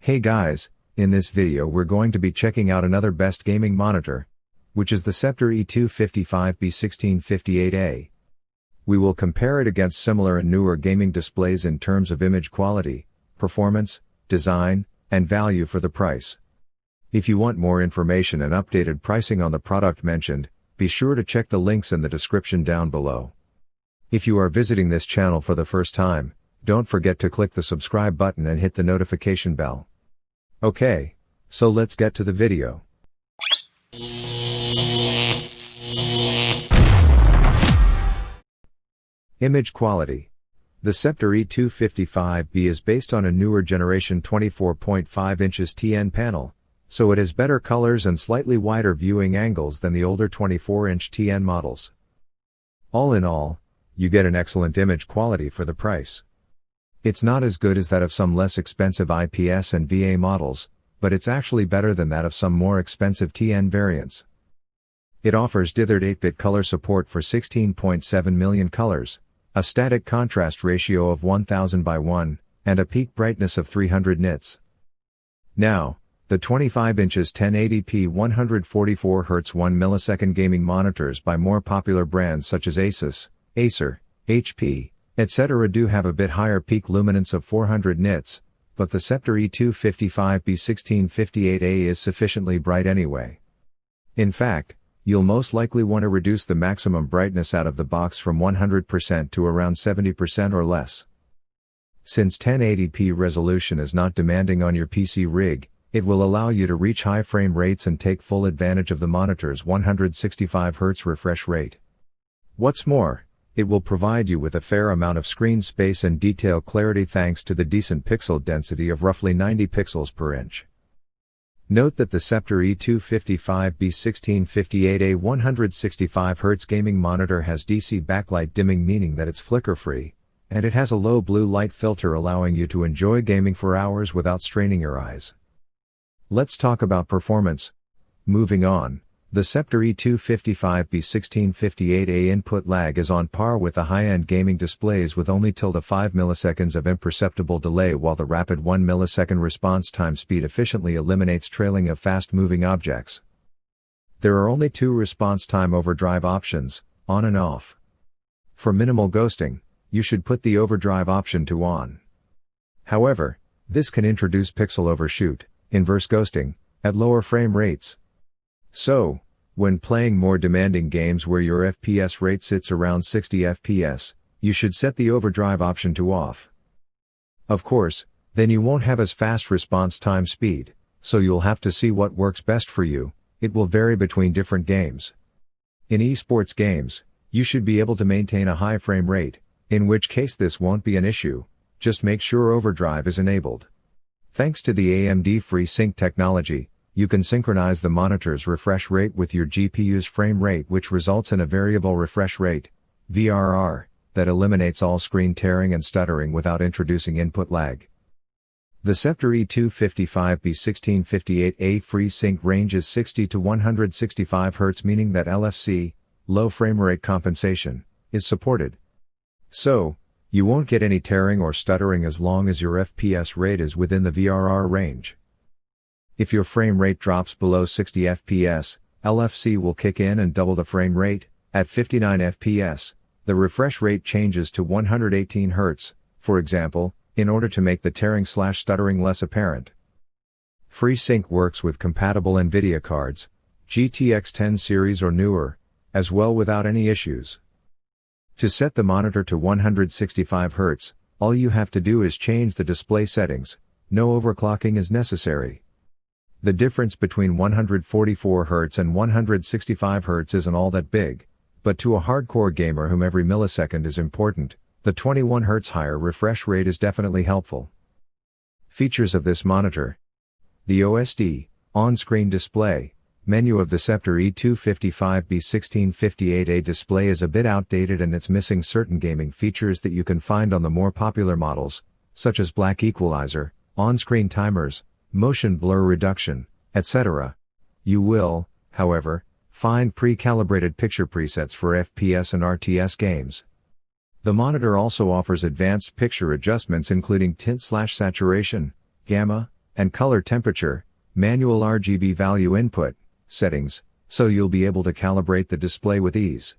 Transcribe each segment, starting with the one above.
Hey guys, in this video we're going to be checking out another best gaming monitor, which is the Sceptre E255B-1658A. We will compare it against similar and newer gaming displays in terms of image quality, performance, design, and value for the price. If you want more information and updated pricing on the product mentioned, be sure to check the links in the description down below. If you are visiting this channel for the first time, don't forget to click the subscribe button and hit the notification bell. Okay, so let's get to the video. Image quality. The Sceptre E255B is based on a newer generation 24.5 inches TN panel, so it has better colors and slightly wider viewing angles than the older 24-inch TN models. All in all, you get an excellent image quality for the price. It's not as good as that of some less expensive IPS and VA models, but it's actually better than that of some more expensive TN variants. It offers dithered 8-bit color support for 16.7 million colors, a static contrast ratio of 1000 by 1, and a peak brightness of 300 nits. Now, the 25 inches 1080p 144Hz 1ms gaming monitors by more popular brands such as Asus, Acer, HP, etc. do have a bit higher peak luminance of 400 nits, but the Sceptre E255B-1658A is sufficiently bright anyway. In fact, you'll most likely want to reduce the maximum brightness out of the box from 100% to around 70% or less. Since 1080p resolution is not demanding on your PC rig, it will allow you to reach high frame rates and take full advantage of the monitor's 165Hz refresh rate. What's more, it will provide you with a fair amount of screen space and detail clarity thanks to the decent pixel density of roughly 90 pixels per inch. Note that the Sceptre E255B-1658A 165Hz gaming monitor has DC backlight dimming, meaning that it's flicker-free, and it has a low blue light filter allowing you to enjoy gaming for hours without straining your eyes. Let's talk about performance. Moving on, the Sceptre E255B-1658A input lag is on par with the high-end gaming displays with only 5 milliseconds of imperceptible delay, while the rapid 1 millisecond response time speed efficiently eliminates trailing of fast-moving objects. There are only two response time overdrive options, on and off. For minimal ghosting, you should put the overdrive option to on. However, this can introduce pixel overshoot, inverse ghosting, at lower frame rates. So, when playing more demanding games where your FPS rate sits around 60 FPS, you should set the overdrive option to off. Of course, then you won't have as fast response time speed, so you'll have to see what works best for you. It will vary between different games. In esports games, you should be able to maintain a high frame rate, in which case this won't be an issue. Just make sure overdrive is enabled. Thanks to the AMD FreeSync technology, you can synchronize the monitor's refresh rate with your GPU's frame rate, which results in a variable refresh rate, VRR, that eliminates all screen tearing and stuttering without introducing input lag. The Sceptre E255B-1658A FreeSync range is 60 to 165 Hz, meaning that LFC, low frame rate compensation, is supported. So, you won't get any tearing or stuttering as long as your FPS rate is within the VRR range. If your frame rate drops below 60 FPS, LFC will kick in and double the frame rate. At 59 FPS, the refresh rate changes to 118 Hz, for example, in order to make the tearing/stuttering less apparent. FreeSync works with compatible NVIDIA cards, GTX 10 series or newer, as well without any issues. To set the monitor to 165 Hz, all you have to do is change the display settings. No overclocking is necessary. The difference between 144 Hz and 165 Hz isn't all that big, but to a hardcore gamer whom every millisecond is important, the 21 Hz higher refresh rate is definitely helpful. Features of this monitor. The OSD, on-screen display, menu of the Sceptre E255B-1658A display is a bit outdated and it's missing certain gaming features that you can find on the more popular models, such as black equalizer, on-screen timers, motion blur reduction, etc. You will, however, find pre-calibrated picture presets for FPS and RTS games. The monitor also offers advanced picture adjustments including tint/saturation, gamma, and color temperature, manual RGB value input, settings, so you'll be able to calibrate the display with ease.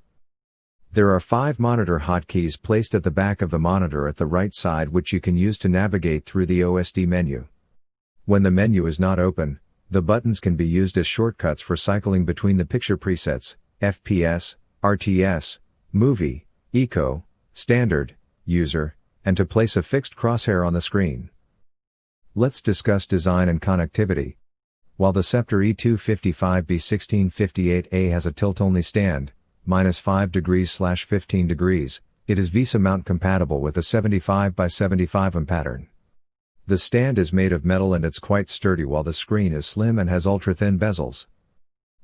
There are 5 monitor hotkeys placed at the back of the monitor at the right side which you can use to navigate through the OSD menu. When the menu is not open, the buttons can be used as shortcuts for cycling between the picture presets, FPS, RTS, Movie, Eco, Standard, User, and to place a fixed crosshair on the screen. Let's discuss design and connectivity. While the Sceptre E255B-1658A has a tilt-only stand, -5 degrees/15 degrees, it is VESA mount compatible with the 75x75 pattern. The stand is made of metal and it's quite sturdy while the screen is slim and has ultra-thin bezels.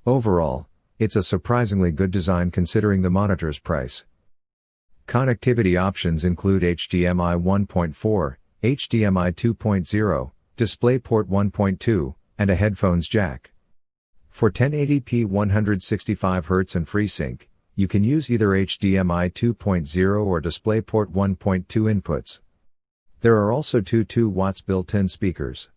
Overall, it's a surprisingly good design considering the monitor's price. Connectivity options include HDMI 1.4, HDMI 2.0, DisplayPort 1.2, and a headphones jack. For 1080p 165Hz and FreeSync, you can use either HDMI 2.0 or DisplayPort 1.2 inputs. There are also two 2W built-in speakers.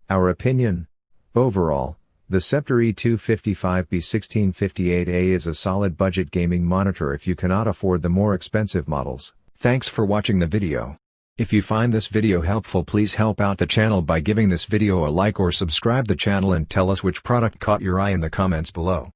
Our opinion? Overall, the Sceptre E255B-1658A is a solid budget gaming monitor if you cannot afford the more expensive models. Thanks for watching the video. If you find this video helpful, please help out the channel by giving this video a like or subscribe the channel and tell us which product caught your eye in the comments below.